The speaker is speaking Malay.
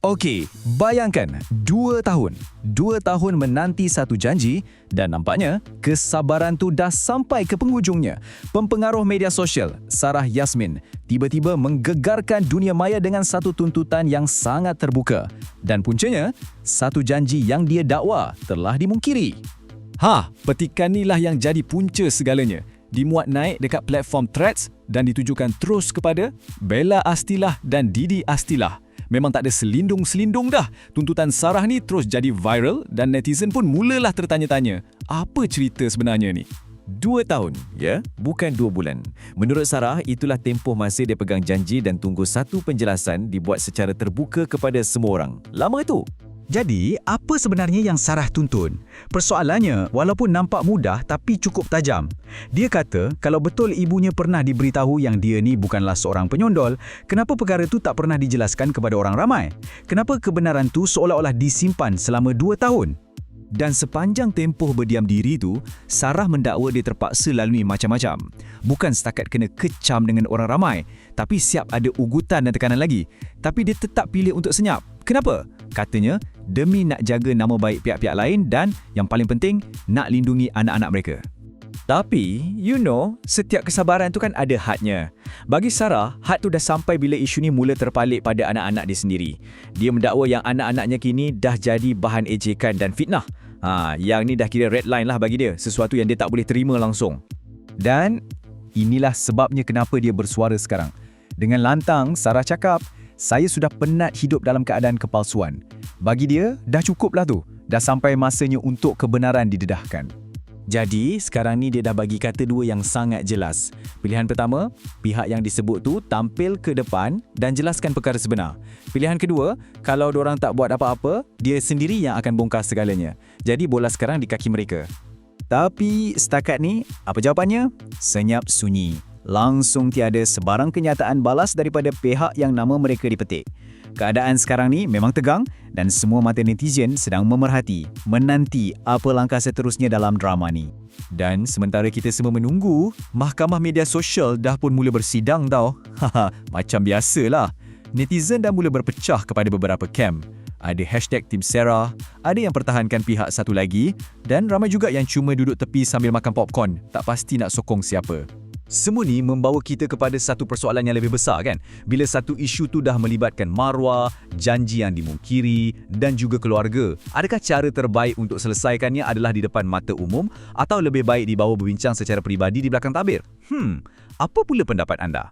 Okey, bayangkan 2 tahun. 2 tahun menanti satu janji dan nampaknya kesabaran tu dah sampai ke penghujungnya. Pempengaruh media sosial, Sarah Yasmin, tiba-tiba menggegarkan dunia maya dengan satu tuntutan yang sangat terbuka. Dan puncanya, satu janji yang dia dakwa telah dimungkiri. Petikan inilah yang jadi punca segalanya. Dimuat naik dekat platform Threads dan ditujukan terus kepada Bella Astilah dan Didi Astilah. Memang tak ada selindung-selindung dah. Tuntutan Sarah ni terus jadi viral dan netizen pun mulalah tertanya-tanya, apa cerita sebenarnya ni? 2 tahun, ya? Bukan 2 bulan. Menurut Sarah, itulah tempoh masa dia pegang janji dan tunggu satu penjelasan dibuat secara terbuka kepada semua orang. Lama itu. Jadi, apa sebenarnya yang Sarah tuntun? Persoalannya, walaupun nampak mudah tapi cukup tajam. Dia kata, kalau betul ibunya pernah diberitahu yang dia ni bukanlah seorang penyondol, kenapa perkara tu tak pernah dijelaskan kepada orang ramai? Kenapa kebenaran tu seolah-olah disimpan selama 2 tahun? Dan sepanjang tempoh berdiam diri tu, Sarah mendakwa dia terpaksa lalui macam-macam. Bukan setakat kena kecam dengan orang ramai, tapi siap ada ugutan dan tekanan lagi. Tapi dia tetap pilih untuk senyap. Kenapa? Katanya, demi nak jaga nama baik pihak-pihak lain dan yang paling penting, nak lindungi anak-anak mereka. Tapi, setiap kesabaran tu kan ada hadnya. Bagi Sarah, had tu dah sampai bila isu ni mula terpalik pada anak-anak dia sendiri. Dia mendakwa yang anak-anaknya kini dah jadi bahan ejekan dan fitnah. Yang ni dah kira red line lah bagi dia, sesuatu yang dia tak boleh terima langsung. Dan inilah sebabnya kenapa dia bersuara sekarang. Dengan lantang, Sarah cakap, saya sudah penat hidup dalam keadaan kepalsuan. Bagi dia, dah cukuplah tu. Dah sampai masanya untuk kebenaran didedahkan. Jadi, sekarang ni dia dah bagi kata dua yang sangat jelas. Pilihan pertama, pihak yang disebut tu tampil ke depan dan jelaskan perkara sebenar. Pilihan kedua, kalau diorang tak buat apa-apa, dia sendiri yang akan bongkar segalanya. Jadi, bola sekarang di kaki mereka. Tapi, setakat ni, apa jawapannya? Senyap sunyi. Langsung tiada sebarang kenyataan balas daripada pihak yang nama mereka dipetik. Keadaan sekarang ni memang tegang dan semua mata netizen sedang memerhati, menanti apa langkah seterusnya dalam drama ni. Dan sementara kita semua menunggu, mahkamah media sosial dah pun mula bersidang tau. Macam biasalah. Netizen dah mula berpecah kepada beberapa camp. Ada hashtag Team Sarah, ada yang pertahankan pihak satu lagi dan ramai juga yang cuma duduk tepi sambil makan popcorn, tak pasti nak sokong siapa. Semua ni membawa kita kepada satu persoalan yang lebih besar kan? Bila satu isu tu dah melibatkan maruah, janji yang dimungkiri dan juga keluarga, adakah cara terbaik untuk selesaikannya adalah di depan mata umum atau lebih baik dibawa berbincang secara peribadi di belakang tabir? Apa pula pendapat anda?